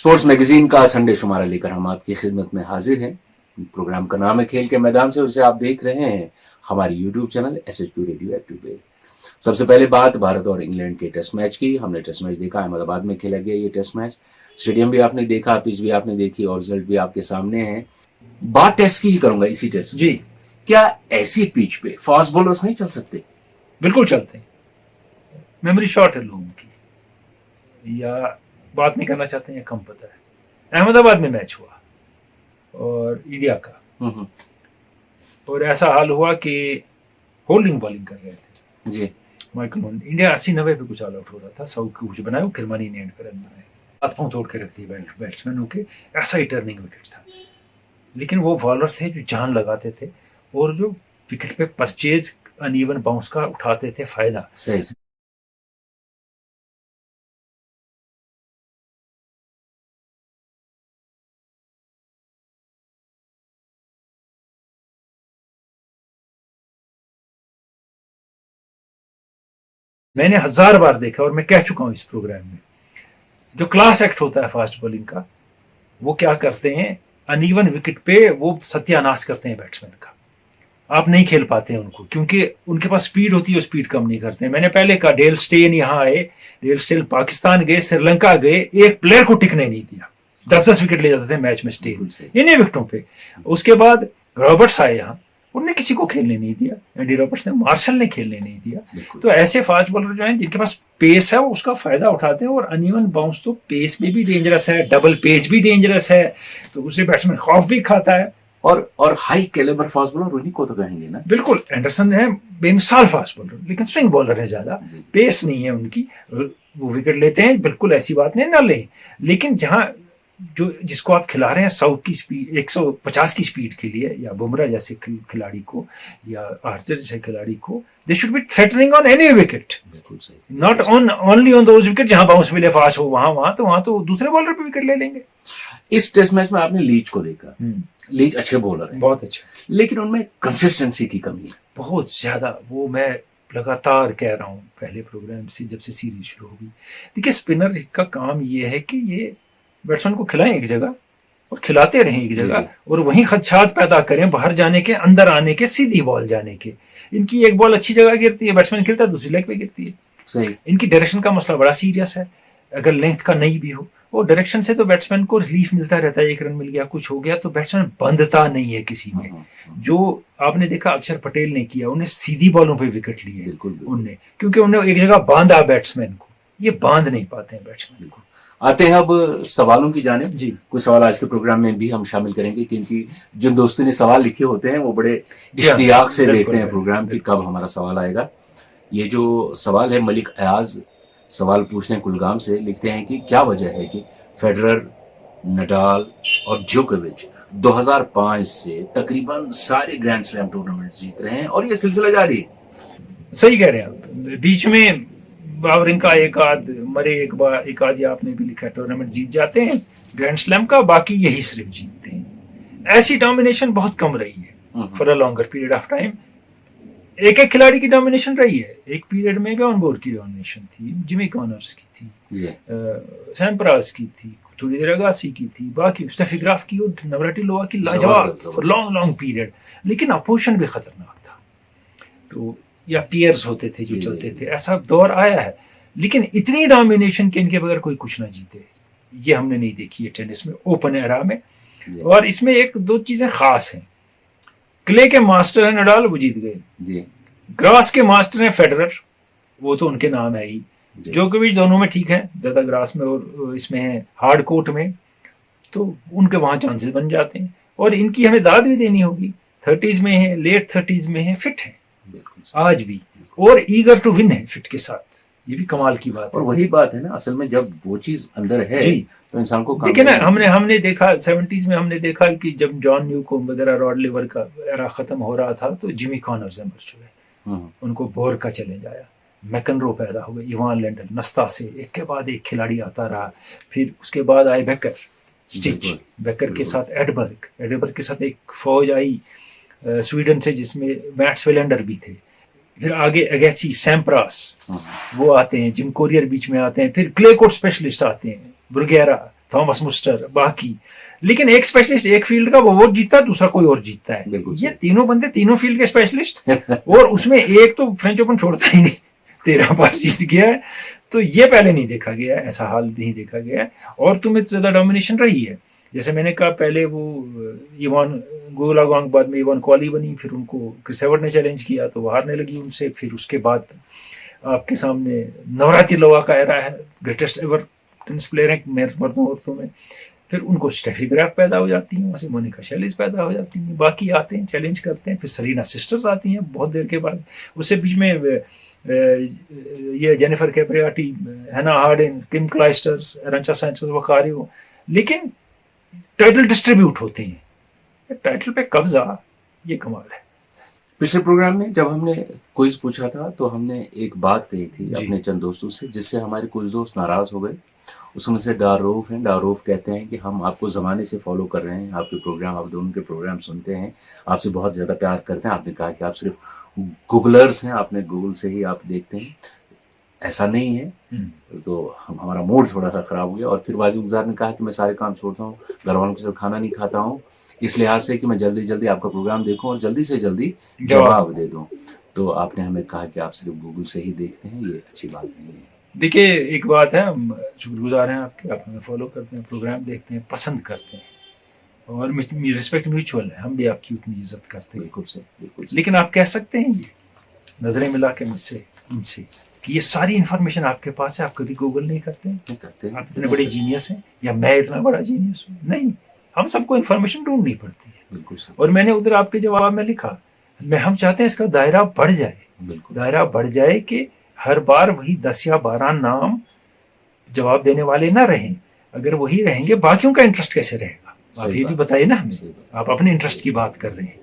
Sports magazine का Sunday शुमारा लेकर हम आपकी खिदमत में हाजिर हैं। प्रोग्राम का नाम है खेल के मैदान से, उसे आप देख रहे हैं हमारी YouTube channel SH2 radio active पे। सबसे पहले बात भारत और इंग्लैंड के टेस्ट मैच की। हमने टेस्ट मैच देखा, अहमदाबाद में खेला गया ये टेस्ट मैच। स्टेडियम भी आपने देखा, पिच भी आपने देखी और रिजल्ट भी आपके सामने है। बात टेस्ट की ही करूंगा, इसी टेस्ट जी। क्या ऐसी पिच पे फास्ट बॉलर्स नहीं चल सकते? बिल्कुल चलते हैं। मेमोरी शॉर्ट है लोगों की, या बात नहीं करना चाहते हैं या कम पता है। अहमदाबाद में मैच हुआ और इंडिया का, और ऐसा हाल हुआ कि होल्डिंग बॉलिंग कर रहे थे जी माइकल होल्ड। इंडिया 80-90 पे कुछ ऑल आउट हो रहा था। सौ कुछ बनाया, किरमानी ने एंड पर रन बनाए, हाथों तोड़ के रख दी बैट्समैनों के। ऐसा ही टर्निंग विकेट था, लेकिन वो बॉलर थे जो जान लगाते थे और जो विकेट पे परचेज अनइवन बाउंस का उठाते थे फायदा। सही से। मैंने 1000 बार देखा और मैं कह चुका हूं इस प्रोग्राम में, जो क्लास एक्ट होता है फास्ट बॉलिंग का, वो क्या करते हैं, अनइवन विकेट पे वो सत्यानाश करते हैं बैट्समैन का। आप नहीं खेल पाते हैं उनको, क्योंकि उनके पास स्पीड होती है, स्पीड कम नहीं करते हैं। मैंने पहले कहा, डेल स्टेन यहाँ आए, डेल स्टेन पाकिस्तान गए, श्रीलंका गए, एक प्लेयर को टिकने नहीं दिया। 10-10 विकेट ले जाते थे मैच में स्टेन, इन्हीं विकेटों पे। उसके बाद रॉबर्ट्स आए यहाँ, उन्होंने किसी को खेलने नहीं दिया। एंडी रॉबर्ट्स ने, मार्शल ने खेलने नहीं दिया। तो ऐसे फास्ट बॉलर जो हैं जिनके पास पेस है, वो उसका फायदा उठाते हैं। और अनइवन बाउंस तो पेस में भी डेंजरस है, डबल पेस भी डेंजरस है, तो उसे बैट्समैन खौफ भी खाता है। और हाई कैलिबर फास्ट बॉलर उन्हीं को तो कहेंगे ना। बिल्कुल, एंडरसन है बेमिसाल फास्ट बॉलर, लेकिन स्विंग बॉलर है, ज्यादा पेस नहीं है उनकी। वो विकेट लेते हैं, बिल्कुल ऐसी बात नहीं, ना लें, लेकिन जहां जो जिसको आप खिला रहे हैं 100 की स्पीड, 150 की स्पीड के लिए, या बुमराह जैसे खिलाड़ी को, या आर्चर जैसे खिलाड़ी को, they should be threatening on any wicket, not on only on those wicket जहां बाउंस मिले फास्ट हो। वहां तो दूसरे बॉलर पे विकेट ले लेंगे। इस टेस्ट मैच में आपने लीच को देखा, लीच अच्छे बॉलर हैं, बहुत अच्छे, लेकिन उनमें कंसिस्टेंसी की कमी है बहुत ज्यादा। वो मैं लगातार कह रहा हूं पहले प्रोग्राम से, जब से सीरीज शुरू होगी। देखिए, स्पिनर का काम ये है कि ये बैट्समैन को खिलाएं एक जगह और खिलाते रहें एक जगह, और वहीं खदशात पैदा करें बाहर जाने के, अंदर आने के, सीधी बॉल जाने के। इनकी एक बॉल अच्छी जगह गिरती है, बैट्समैन खेलता है, दूसरी लेग पे गिरती है। सही। इनकी डायरेक्शन का मसला बड़ा सीरियस है। अगर लेंथ का नहीं भी हो, वो डायरेक्शन से तो बैट्समैन को रिलीफ मिलता रहता है। 1 रन मिल गया, कुछ हो गया, तो बैट्समैन बंधता नहीं है किसी में। जो आपने देखा अक्षर पटेल ने किया, उन्हें सीधी बॉलों पे विकेट लिए उनने, क्योंकि उन्होंने एक जगह बांधा बैट्समैन को। ये बांध नहीं पाते हैं बैट्समैन को। आते हैं अब सवालों की जानिब। जी, कुछ सवाल आज के प्रोग्राम में भी हम शामिल करेंगे, क्योंकि जिन दोस्तों ने सवाल लिखे होते हैं वो बड़े इश्तियाक से देखते हैं प्रोग्राम की कब हमारा सवाल आएगा। ये जो सवाल है, मलिक अयाज सवाल पूछते हैं कुलगाम से, लिखते हैं कि क्या वजह है कि फेडरर, नडाल और जोकोविच 2005 से तकरीबन सारे ग्रैंड स्लैम टूर्नामेंट जीत रहे हैं और ये सिलसिला जारी है। सही कह रहे हैं आप। बीच में बावरिंका एक आध मरे, एक आध आपने भी लिखा, टूर्नामेंट जीत जाते हैं ग्रैंड स्लैम का, बाकी यही सिर्फ जीतते हैं। ऐसी डोमिनेशन बहुत कम रही है for a longer period of time. एक खिलाड़ी की डोमिनेशन रही है। एक पीरियड में भी ऑनबोर्ड की डोमिनेशन थी, जिमी कॉनर्स की थी, सैम्प्रास की थी, थोड़ी देर अगासी की थी, बाकी स्टेफी ग्राफ की और नवराटिलोवा की, लाजवाब फॉर लॉन्ग पीरियड। लेकिन अपोजिशन भी खतरनाक था, तो या पियर्स होते थे जो चलते थे, ऐसा दौर आया है। लेकिन इतनी डोमिनेशन के इनके बगैर कोई कुछ ना जीते, ये हमने नहीं देखी है टेनिस में, ओपन एरा में। और इसमें 1-2 चीजें खास हैं। क्ले के मास्टर है नडाल, वो जीत गए। ग्रास के मास्टर हैं फेडरर, वो तो उनके नाम है ही। जोकोविच दोनों में ठीक है, ज्यादा ग्रास में और इसमें है हार्ड कोर्ट में, तो उनके वहां चांसेस बन जाते हैं। और इनकी हमें दाद भी देनी होगी, 30s में है, लेट 30s में है, फिट है आज भी, और ईगर टू विन है फिट के साथ। ये भी कमाल की बात है। और वही बात है ना, असल में जब वो चीज अंदर है तो इंसान को देखिए ना, हमने देखा 70s में, हमने देखा कि जब जॉन न्यूकॉम्ब वगैरह, रॉड लेवर का एरा खत्म हो रहा था, तो जिमी कॉनर्स एमर्ज हुए, उनको बोर का चले जाया, मैकनरो पैदा हो गए, इवान लेंडल, नस्ता से एक के बाद एक खिलाड़ी आता रहा। फिर उसके बाद आए बेकर, स्टिच, बेकर के साथ एडबर्ग के साथ एक फौज आई स्वीडन से, जिसमें मैट्स वेलेंडर भी थे। फिर आगे अगेसी, सैम्प्रास वो आते हैं, जिम कोरियर बीच में आते हैं, फिर क्ले कोर्ट स्पेशलिस्ट आते हैं, ब्रुगेरा, थॉमस मुस्टर, बाकी, लेकिन एक स्पेशलिस्ट एक फील्ड का वो जीतता है, दूसरा कोई और जीतता है। बिल्कुल ये सही। तीनों बंदे तीनों फील्ड के स्पेशलिस्ट, और उसमें एक तो फ्रेंच ओपन छोड़ता ही नहीं, 13 बार जीत गया है। तो ये पहले नहीं देखा गया है, ऐसा हाल नहीं देखा गया है। और तुम्हें ज्यादा डोमिनेशन रही है, जैसे मैंने कहा पहले वो इवान गोलागोंग, बाद में इवान कॉली बनी, फिर उनको क्रिस एवर्ट ने चैलेंज किया तो वो हारने लगी उनसे। फिर उसके बाद आपके सामने नवरात्रिलोवा का एरा है, ग्रेटेस्ट एवर टेनिस प्लेयर है मर्दों औरतों में। फिर उनको स्टेफी ग्राफ पैदा हो जाती हैं, वहाँ से मोनिका शेलिस पैदा हो जाती हैं, बाकी आते हैं चैलेंज करते हैं। फिर सरीना सिस्टर्स आती हैं बहुत देर के बाद, उससे बीच में ये जेनिफर कैप्रियाटी, हैना हार्डिन, किम क्लाइस्टर्स, एरंचा सैंचेज वकारियो, लेकिन टाइटल डिस्ट्रीब्यूट होते हैं, टाइटल पे कब्जा, ये कमाल है। पिछले प्रोग्राम में जब हमने क्विज पूछा था तो हमने एक बात कही थी जी। अपने चंद दोस्तों से, जिससे हमारे कुछ दोस्त नाराज हो गए। उसमें से डारोफ हैं। डारोफ कहते हैं कि हम आपको ज़माने से फॉलो कर रहे हैं, आपके प्रोग्राम, आप दोनों के प्रोग्राम सुनते हैं, आपसे बहुत ज़्यादा प्यार करते हैं। आपने कहा कि आप सिर्फ गूगलर्स हैं, आपने गूगल से ही आप देखते हैं। ऐसा नहीं है। तो हमारा मूड थोड़ा सा ख़राब हो गया। और फिर वाजिब गुज़ार ने कहा कि मैं सारे काम छोड़ता हूँ, घर वालों के साथ खाना नहीं खाता हूँ, इस लिहाज से कि मैं जल्दी जल्दी आपका प्रोग्राम देखूं और जल्दी से जल्दी जवाब दे दूं। तो आपने हमें कहा कि आप सिर्फ गूगल से ही देखते हैं, ये अच्छी बात नहीं है। देखिए एक बात है, हम शुक्रगुजार हैं आपके, आप हमें फॉलो करते हैं, प्रोग्राम देखते हैं, पसंद करते हैं, और रिस्पेक्ट म्यूचुअल है, हम भी आपकी उतनी इज्जत करते हैं। बिल्कुल सही, बिल्कुल सही। लेकिन आप कह सकते हैं ये नजरें मिला के मुझसे, इनसे, कि ये सारी इन्फॉर्मेशन आपके पास है, आप कभी गूगल नहीं करते हैं? नहीं करते हैं। आप इतने बड़े जीनियस हैं, या मैं इतना बड़ा जीनियस हूँ? नहीं, हम सबको इन्फॉर्मेशन ढूंढनी पड़ती है। बिल्कुल सही। और मैंने उधर आपके जवाब में लिखा, हम चाहते हैं इसका दायरा बढ़ जाए, बिल्कुल दायरा बढ़ जाए कि हर बार वही 10 या 12 नाम जवाब देने वाले ना रहें। अगर वही रहेंगे, बाकियों का इंटरेस्ट कैसे रहेगा? आप ये भी बताइए ना हमें। आप अपने इंटरेस्ट की बात कर रहे हैं,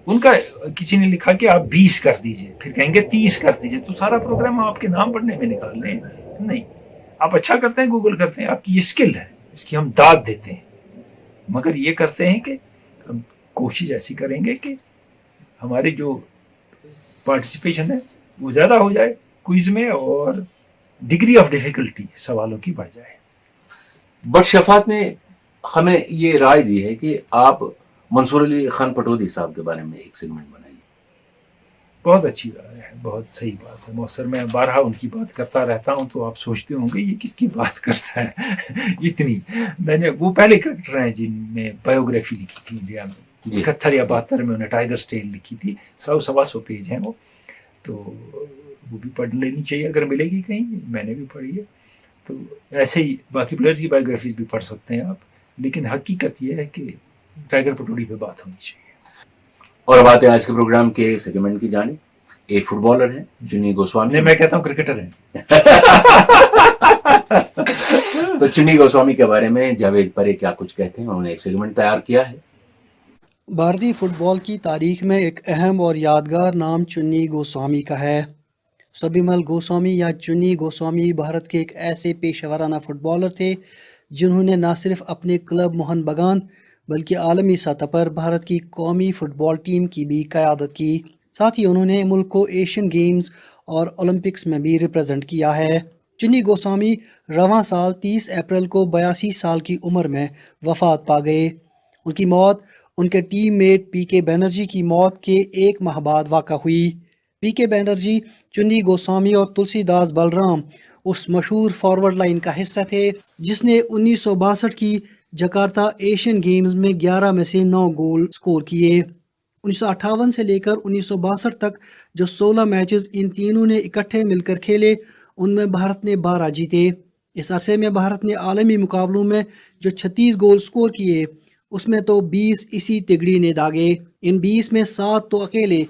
उनका किसी ने लिखा कि आप 20 कर दीजिए, फिर कहेंगे 30 कर दीजिए, तो सारा प्रोग्राम आपके नाम पढ़ने में निकाल रहे हैं। नहीं, आप अच्छा करते हैं, गूगल करते हैं, आपकी ये स्किल है, इसकी हम दाद देते हैं। मगर ये करते हैं कि हम कोशिश ऐसी करेंगे कि हमारी जो पार्टिसिपेशन है वो ज़्यादा हो जाए क्विज में, और डिग्री ऑफ डिफिकल्टी सवालों की बढ़ जाए। बट शफात ने हमें ये राय दी है कि आप मंसूर अली खान पटौदी साहब के बारे में एक सेगमेंट बनाइए। बहुत अच्छी राय है, बहुत सही बात है मौसर। मैं बारहा उनकी बात करता रहता हूँ, तो आप सोचते होंगे ये किसकी बात करता है इतनी। मैंने वो पहले क्रिकेटर हैं जिनने बायोग्राफी लिखी थी इंडिया में, 71 या 72 में उन्हें टाइगर स्टेल लिखी थी, 100-125 पेज हैं वो, तो वो भी पढ़ लेनी चाहिए अगर मिलेगी कहीं, मैंने भी पढ़ी है। तो ऐसे ही बाकी प्लेयर्स की बायोग्राफीज भी पढ़ सकते हैं आप, लेकिन हकीकत ये है कि टाइगर पटौदी पे बात होनी चाहिए। और अब आते हैं आज के प्रोग्राम के सेगमेंट की जाने। एक फुटबॉलर है चुन्नी गोस्वामी, मैं कहता हूँ क्रिकेटर है। तो चुन्नी गोस्वामी के बारे में जावेद परे क्या कुछ कहते हैं, उन्होंने एक सेगमेंट तैयार किया है। भारतीय फुटबॉल की तारीख में एक अहम और यादगार नाम चुन्नी गोस्वामी का है। सबिमल गोस्वामी या चुन्नी गोस्वामी भारत के एक ऐसे पेशेवराना फुटबॉलर थे जिन्होंने न सिर्फ अपने क्लब मोहन बगान बल्कि आलमी सतह पर भारत की कौमी फुटबॉल टीम की भी क़यादत की। साथ ही उन्होंने मुल्क को एशियन गेम्स और ओलंपिक्स में भी रिप्रेजेंट किया है। चुन्नी गोस्वामी रवां साल 30 अप्रैल को 82 साल की उम्र में वफात पा गए। उनकी मौत उनके टीम मेट पीके बनर्जी की मौत के एक माह बाद वाक़ा हुई। पीके बनर्जी, चुन्नी गोस्वामी और तुलसीदास बलराम उस मशहूर फॉरवर्ड लाइन का हिस्सा थे जिसने 1962 की जकार्ता एशियन गेम्स में 11 में से 9 गोल स्कोर किए। 1958 से लेकर 1962 तक जो 16 मैचेस इन तीनों ने इकट्ठे मिलकर खेले, उनमें भारत ने 12 जीते। इस अरसे में भारत ने आलमी मुकाबलों में जो 36 गोल स्कोर किए, उसमें तो 20 इसी तिगड़ी ने दागे। इन 20 में 7 तो अकेले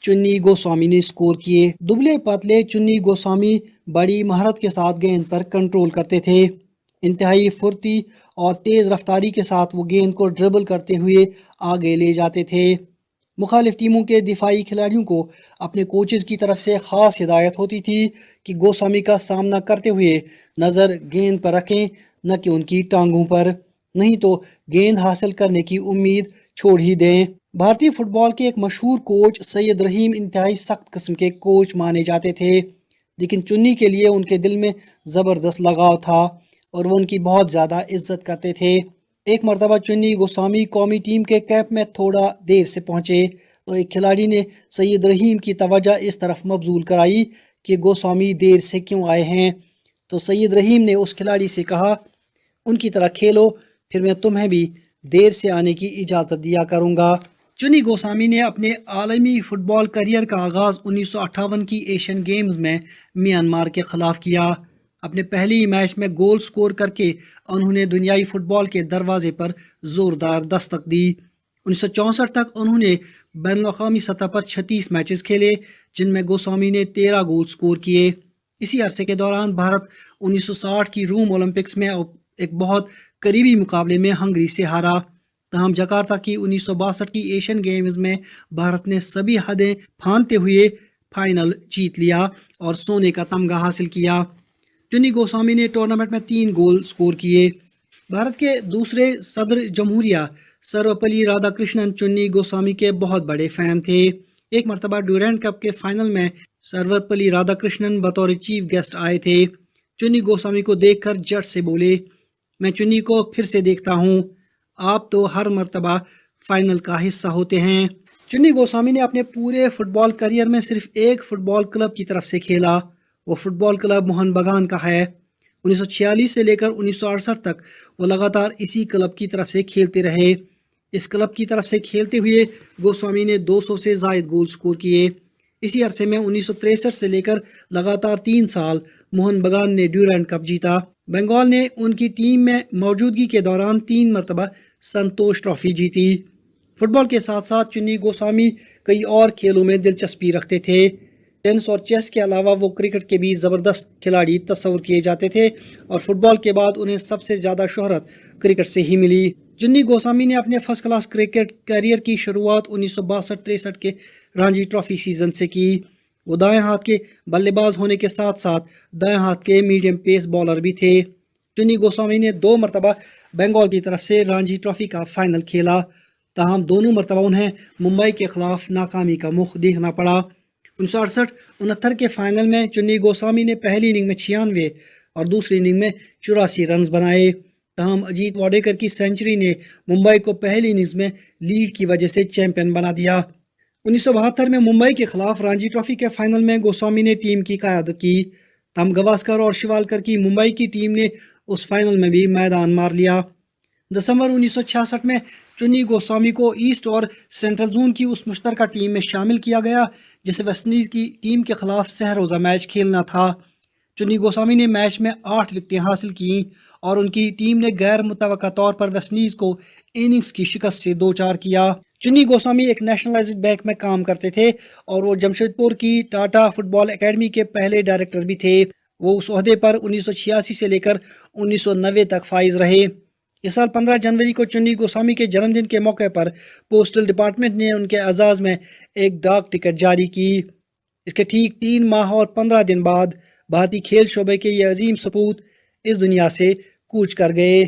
चुन्नी गोस्वामी ने स्कोर किए। दुबले पतले चुन्नी गोस्वामी बड़ी महारत के साथ गेंद पर कंट्रोल करते थे। इंतहाई फुर्ती और तेज़ रफ्तारी के साथ वो गेंद को ड्रिबल करते हुए आगे ले जाते थे। मुखालिफ टीमों के दिफाई खिलाड़ियों को अपने कोचेज़ की तरफ से ख़ास हिदायत होती थी कि गोस्वामी का सामना करते हुए नज़र गेंद पर रखें, न कि उनकी टांगों पर, नहीं तो गेंद हासिल करने की उम्मीद छोड़ ही दें। भारतीय फुटबॉल के एक मशहूर कोच सैयद रहीम इंतहाई सख्त किस्म के कोच माने जाते थे, लेकिन चुन्नी के लिए उनके दिल में ज़बरदस्त लगाव था। اور وہ ان کی بہت زیادہ عزت کرتے تھے۔ ایک مرتبہ چنی گوسوامی قومی ٹیم کے کیمپ میں تھوڑا دیر سے پہنچے تو ایک کھلاڑی نے سید رحیم کی توجہ اس طرف مبذول کرائی کہ گوسوامی دیر سے کیوں آئے ہیں، تو سید رحیم نے اس کھلاڑی سے کہا ان کی طرح کھیلو، پھر میں تمہیں بھی دیر سے آنے کی اجازت دیا کروں گا۔ چنی گوسوامی نے اپنے عالمی فٹ بال کیریئر کا آغاز 1958 کی ایشین گیمز میں میانمار کے خلاف کیا۔ اپنے پہلے ہی میچ میں گول سکور کر کے انہوں نے دنیائی فٹ بال کے دروازے پر زوردار دستک دی۔ 1964 تک انہوں نے بین الاقوامی سطح پر 36 میچز کھیلے، جن میں گوسوامی نے 13 گول سکور کیے۔ اسی عرصے کے دوران بھارت 1960 کی روم اولمپکس میں ایک بہت قریبی مقابلے میں ہنگری سے ہارا، تاہم جکارتا کی 1962 کی ایشین گیمز میں بھارت نے سبھی حدیں پھاندتے ہوئے فائنل جیت لیا اور سونے کا تمغہ حاصل کیا۔ چنی گوسوامی نے ٹورنامنٹ میں 3 گول سکور کیے۔ بھارت کے دوسرے صدر جمہوریہ سروپلی رادھا کرشنن چنی گوسوامی کے بہت بڑے فین تھے۔ ایک مرتبہ ڈیورینڈ کپ کے فائنل میں سروپلی رادھا کرشنن بطور چیف گیسٹ آئے تھے۔ چنی گوسوامی کو دیکھ کر جٹ سے بولے، میں چنی کو پھر سے دیکھتا ہوں، آپ تو ہر مرتبہ فائنل کا حصہ ہوتے ہیں۔ چنی گوسوامی نے اپنے پورے فٹ بال کیریئر میں صرف ایک فٹ بال کلب کی طرف سے کھیلا، وہ فٹ بال کلب موہن بگان کا ہے۔ 1946 سے لے کر 1968 تک وہ لگاتار اسی کلب کی طرف سے کھیلتے رہے۔ اس کلب کی طرف سے کھیلتے ہوئے گوسوامی نے 200 سے زائد گول سکور کیے۔ اسی عرصے میں 1963 سے لے کر لگاتار 3 سال موہن بگان نے ڈیورینڈ کپ جیتا۔ بنگال نے ان کی ٹیم میں موجودگی کے دوران 3 مرتبہ سنتوش ٹرافی جیتی۔ فٹ بال کے ساتھ ساتھ چنی گوسوامی کئی اور کھیلوں میں دلچسپی رکھتے تھے۔ ٹینس اور چیس کے علاوہ وہ کرکٹ کے بھی زبردست کھلاڑی تصور کیے جاتے تھے اور فٹ بال کے بعد انہیں سب سے زیادہ شہرت کرکٹ سے ہی ملی۔ چنی گوسوامی نے اپنے فرسٹ کلاس کرکٹ کیریئر کی شروعات 1962-63 کے رانجی ٹرافی سیزن سے کی۔ وہ دائیں ہاتھ کے بلے باز ہونے کے ساتھ ساتھ دائیں ہاتھ کے میڈیم پیس بالر بھی تھے۔ چنی گوسوامی نے 2 مرتبہ بنگال کی طرف سے رانجی ٹرافی کا فائنل کھیلا، تاہم دونوں مرتبہ انہیں ممبئی کے خلاف ناکامی کا مخ دیکھنا پڑا۔ 1968-69 کے فائنل میں چنی گوسوامی نے پہلی اننگ میں 96 اور دوسری اننگ میں 84 رنز بنائے، تاہم اجیت واڈیکر کی سینچری نے ممبئی کو پہلی اننگز میں لیڈ کی وجہ سے چیمپئن بنا دیا۔ 1972 میں ممبئی کے خلاف رانجی ٹرافی کے فائنل میں گوسوامی نے ٹیم کی قیادت کی، تاہم گواسکر اور شیوالکر کی ممبئی کی ٹیم نے اس فائنل میں بھی میدان مار لیا۔ دسمبر 1966 میں چنی گوسوامی کو ایسٹ اور سینٹرل زون کی اس مشترکہ ٹیم میں شامل کیا گیا جسے ویسٹ انڈیز کی ٹیم کے خلاف سہ روزہ میچ کھیلنا تھا۔ چنی گوسوامی نے میچ میں 8 وکٹیں حاصل کیں اور ان کی ٹیم نے غیر متوقع طور پر ویسٹ انڈیز کو اننگز کی شکست سے 2-4 کیا۔ چنی گوسوامی ایک نیشنلائزڈ بینک میں کام کرتے تھے اور وہ جمشید پور کی ٹاٹا فٹ بال اکیڈمی کے پہلے ڈائریکٹر بھی تھے۔ وہ اس عہدے پر 1986 سے لے کر 1990 تک فائز رہے۔ اس سال 15 جنوری کو چنی گوسوامی کے جنم دن کے موقع پر پوسٹل ڈپارٹمنٹ نے ان کے اعزاز میں ایک ڈاک ٹکٹ جاری کی۔ اس کے ٹھیک 3 ماہ اور 15 دن بعد بھارتی کھیل شعبے کے یہ عظیم سپوت اس دنیا سے کوچ کر گئے۔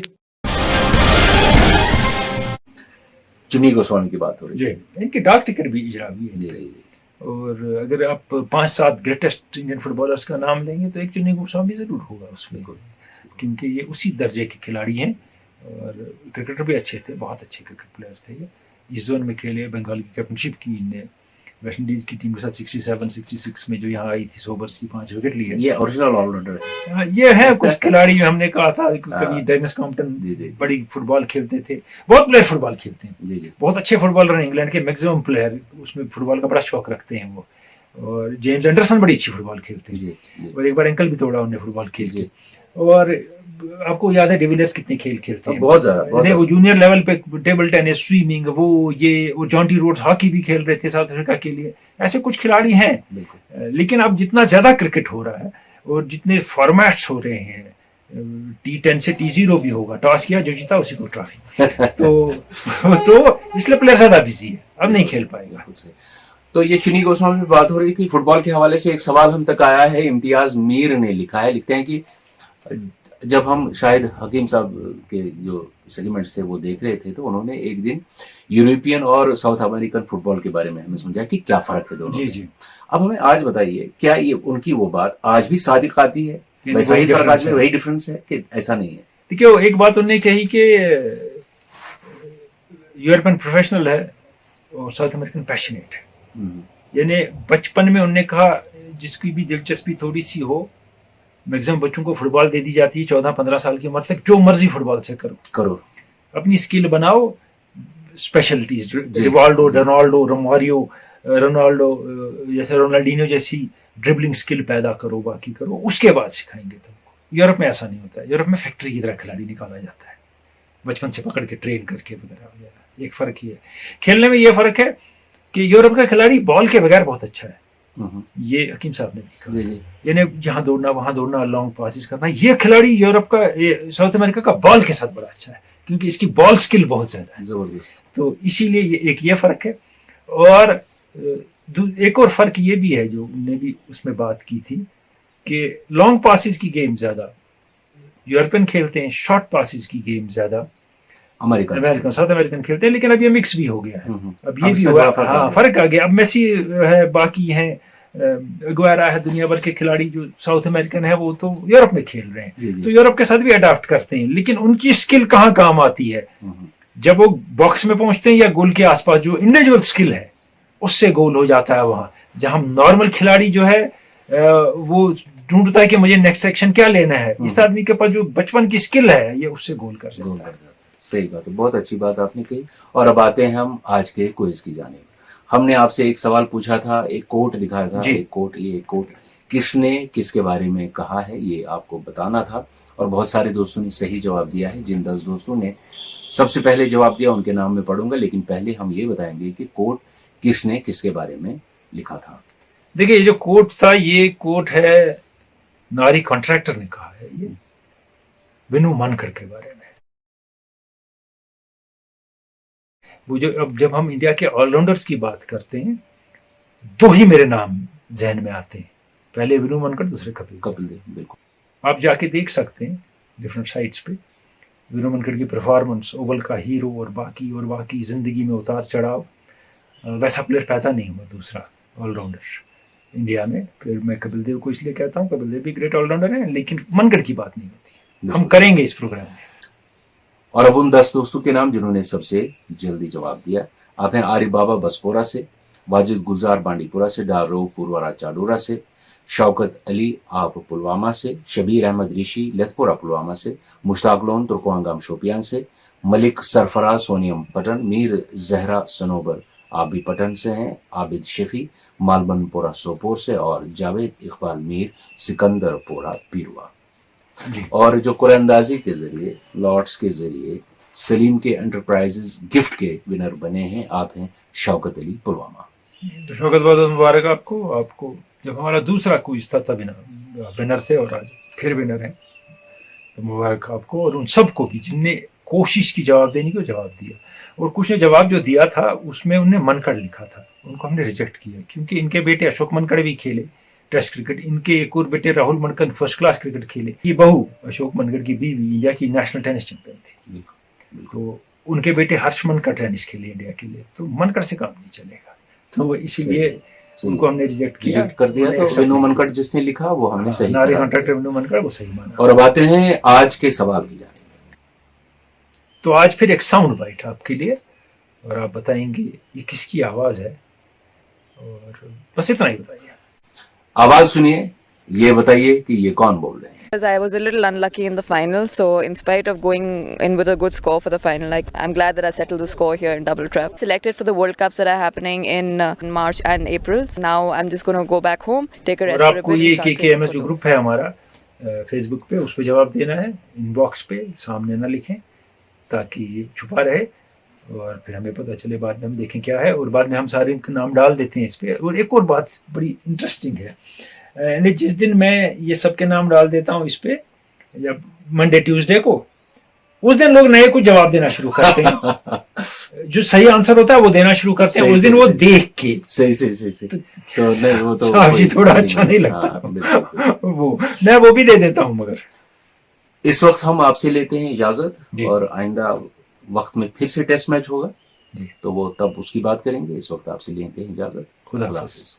چنی گوسوامی کی بات ہو رہی ہے، ان کی ڈاک ٹکٹ بھی اجرا ہوئی ہے۔ جی اور اگر آپ 5-7 گریٹسٹ انڈین فٹ بالرز کا نام لیں گے تو ایک چنی گوسوامی ضرور ہوگا اس میں، کیونکہ یہ اسی درجے کے کھلاڑی ہیں اور کرکٹر بھی اچھے تھے، بہت اچھے کرکٹ پلیئر تھے۔ اس زون میں کھیلے، بنگال کی کیپٹنشپ کی ان نے، ویسٹ انڈیز کی ٹیم کے ساتھ 67-66 میں جو یہاں آئی تھی سوبرز کی 5 وکٹ لیے۔ یہ اوریجنل آل راؤنڈر ہے۔ یہ ہے کچھ کھلاڑی جو ہم نے کہا تھا، کبھی ڈینس کامپٹن بڑی فٹ بال کھیلتے تھے، بہت پلیئر فٹ بال کھیلتے ہیں، بہت اچھے فٹ بالر ہیں انگلینڈ کے، میکسیمم پلیئر اس میں فٹ بال کا بڑا شوق رکھتے ہیں وہ۔ اور جیمز اینڈرسن بڑی اچھی فٹ بال کھیلتے ہیں، اور ایک بار اینکل بھی توڑا انہوں نے فٹ بال کھیل کے۔ اور آپ کو یاد ہے ڈیویلیئرز کتنے کھیل کھیلتے ہیں، بہت زیادہ، وہ جونیئر لیول پہ ٹیبل ٹینس، سوئمنگ، وہ جانٹی روڈز ہاکی بھی کھیل رہے تھے ساؤتھ افریقہ کے لیے۔ ایسے کچھ کھلاڑی ہیں، لیکن اب جتنا زیادہ کرکٹ ہو رہا ہے اور جتنے فارمیٹس ہو رہے ہیں، T10 سے T0 بھی ہوگا، ٹاس کیا جو جیتا اسی کو ٹرافی، تو اس لیے پلیئر زیادہ بزی ہے، اب نہیں کھیل پائے گا۔ تو یہ چنی گوسوامی پہ بات ہو رہی تھی، فٹ بال کے حوالے سے ایک سوال ہم تک آیا ہے، امتیاز میر نے لکھا ہے، لکھتے ہیں کہ جب ہم شاید حکیم صاحب کے جو سیگمنٹس تھے وہ دیکھ رہے تھے تو انہوں نے ایک دن یورپین اور ساؤتھ امریکن فٹ بال کے بارے میں ہمیں سمجھا کہ کیا فرق ہے دونوں میں۔ اب ہمیں آج بتائیے، کیا یہ ان کی وہ بات آج بھی صادق آتی ہے वैसा ही फर्क आज में वही डिफरेंस है कि ऐसा नहीं है? देखिए, एक बात उन्होंने कही कि यूरोपियन प्रोफेशनल है और साउथ अमेरिकन पैशनेट है। यानी बचपन में उन्होंने कहा जिसकी भी दिलचस्पी थोड़ी सी हो, मैक्सिमम बच्चों को फुटबॉल दे दी जाती है 14-15 साल की उम्र तक, जो मर्जी फुटबॉल से करो, अपनी स्किल बनाओ, स्पेशलिटीज, रिवाल्डो, रोनाल्डो जैसे रोनाल्डिनो जैसी ड्रिबलिंग स्किल पैदा करो, बाकी करो, उसके बाद सिखाएंगे तुमको। यूरोप में ऐसा नहीं होता है। यूरोप में फैक्ट्री की तरह खिलाड़ी निकाला जाता है, बचपन से पकड़ के ट्रेन करके वगैरह वगैरह। एक फर्क ये है, खेलने में ये फर्क है कि यूरोप का खिलाड़ी बॉल के बगैर बहुत अच्छा है। ये हकीम साहब ने देखा, यानी यहाँ दौड़ना वहां दौड़ना, लॉन्ग पासिस करना। ये खिलाड़ी यूरोप का, साउथ अमेरिका का बॉल के साथ बड़ा अच्छा है, क्योंकि इसकी बॉल स्किल बहुत ज्यादा है, जबरदस्त। तो इसीलिए ये फर्क है। और एक और फर्क ये भी है जो उन्होंने भी उसमें बात की थी कि लॉन्ग पासिस की गेम ज्यादा यूरोपियन खेलते हैं, शॉर्ट पासिस की गेम ज्यादा अमेरिकन साउथ अमेरिकन खेलते हैं। लेकिन अब ये मिक्स भी हो गया है, अब ये भी हुआ, हाँ फर्क आ गया। अब मेसी है, बाकी हैं, अगुएरा है, दुनिया भर के खिलाड़ी जो साउथ अमेरिकन है वो तो यूरोप में खेल रहे हैं, तो यूरोप के साथ भी अडाप्ट करते हैं। लेकिन उनकी स्किल कहाँ काम आती है? जब वो बॉक्स में पहुंचते हैं या गोल के आसपास, जो इंडिविजुअल स्किल है उससे गोल हो जाता है वहां। जहां नॉर्मल खिलाड़ी जो है वो ढूंढता है कि मुझे नेक्स्ट सेक्शन क्या लेना है, इस आदमी के पास जो बचपन की स्किल है ये उससे गोल कर जाता है। सही बात है, बहुत अच्छी बात आपने कही। और अब आते हैं हम आज के क्विज की जानिब। हमने आपसे एक सवाल पूछा था, एक कोट दिखाया था, एक कोट किसने किसके बारे में कहा है ये आपको बताना था, और बहुत सारे दोस्तों ने सही जवाब दिया है। जिन 10 दोस्तों ने सबसे पहले जवाब दिया उनके नाम में पढ़ूंगा, लेकिन पहले हम ये बताएंगे कि कोट किसने किसके बारे में लिखा था। देखिए, ये जो कोट था, ये कोट है नारी कॉन्ट्रैक्टर ने कहा है, ये विनू मानकर के बारे में। वो जो अब जब हम इंडिया के ऑलराउंडर्स की बात करते हैं, 2 ही मेरे नाम जहन में आते हैं, पहले विनू मानकर, दूसरे कपिल देव। बिल्कुल, आप जाके देख सकते हैं डिफरेंट साइट्स पे विनू मानकर की परफॉर्मेंस, ओवल का हीरो और बाकी जिंदगी में उतार चढ़ाव। वैसा प्लेयर पैदा नहीं हुआ दूसरा ऑलराउंडर इंडिया में। फिर मैं कपिल देव को इसलिए कहता हूँ, कपिल देव भी ग्रेट ऑलराउंडर है, लेकिन मनगढ़ की बात नहीं होती। हम करेंगे इस प्रोग्राम में। और अब उन 10 दोस्तों के नाम जिन्होंने सबसे जल्दी जवाब दिया। आप हैं आरिफ बाबा बसपोरा से, वाजिद गुलजार बांडीपुरा से, डारो पुरवारा चाडोरा से, शौकत अली आप पुलवामा से, शबीर अहमद ऋषि लथपुरा पुलवामा से, मुश्ताक लोन तुर्कोहंगाम शोपियान से, मलिक सरफराज सोनियम पटन, मीर जहरा सनोबर आप भी पटन से हैं, आबिद शफी मालबनपोरा सोपोर से, और जावेद इकबाल मीर सिकंदरपोरा पीरवा। और जो कुरानंदाजी के जरिए, लॉर्ड्स के जरिए सलीम के एंटरप्राइजेस गिफ्ट के विनर बने हैं, आप हैं शौकत अली पुलवामा। तो शौकत, बहुत मुबारक आपको जब हमारा दूसरा क्विज था तब विनर थे, और आज फिर विनर हैं, तो मुबारक आपको। और उन सबको भी जिनने कोशिश की जवाब देने की, जवाब दिया। और कुछ ने जवाब जो दिया था उसमें उनने मनकड़ लिखा था, उनको हमने रिजेक्ट किया, क्योंकि इनके बेटे अशोक मनकड़ भी खेले टेस्ट क्रिकेट, इनके एक और बेटे Rahul Mankad first class cricket खेले। ये बहू अशोक मनकड़ की बीवी इंडिया की नेशनल टेनिस चैंपियन थी, तो उनके बेटे हर्ष मनकड़ टेनिस खेले इंडिया के लिए, तो मनकड़ से काम नहीं चलेगा, तो इसीलिए उनको हमने रिजेक्ट कर दिया। तो विनू मनकड़ जिसने लिखा वो हमने सही, नारी कॉन्ट्रैक्टर विनू मनकड़, वो सही माना। और अब आते हैं आज के सवाल की जानिब। तो आज फिर एक साउंड बाइट आपके लिए, और आप बताएंगे ये किसकी आवाज है, और बस इतना ही बताइए। आवाज सुनिए, ये बताइए कि ये कौन बोल रहे हैं। Because I was a little unlucky in the final, so in spite of going in with a good score for the final, I'm glad that I settled the score here in Double Trap. Selected for the World Cups that are happening in March and April. So now I'm just going to go back home, take a rest for a bit. और आपको ये KKMS जो group है हमारा Facebook पे, उस पे जवाब देना है, इनबॉक्स पे सामने ना लिखें ताकि ये छुपा रहे, और फिर हमें पता चले, बाद में हम देखें क्या है, और बाद में हम सारे नाम डाल देते हैं इस पे। और एक और बात बड़ी इंटरेस्टिंग है, यानी जिस दिन मैं ये सबके नाम डाल देता हूँ इस पे, जब मंडे ट्यूसडे को, उस दिन लोग नए कुछ जवाब देना शुरू करते हैं। जो सही आंसर होता है वो देना शुरू करते हैं उस दिन, वो देख के। सही तो नहीं, वो तो जी थोड़ा अच्छा नहीं लगता, वो मैं वो भी दे देता हूँ। मगर इस वक्त हम आपसे लेते हैं इजाजत, और आइंदा वक्त में फिर से टेस्ट मैच होगा, तो वो तब उसकी बात करेंगे। इस वक्त आपसे लेते हैं इजाजत। खुदा हाफिज।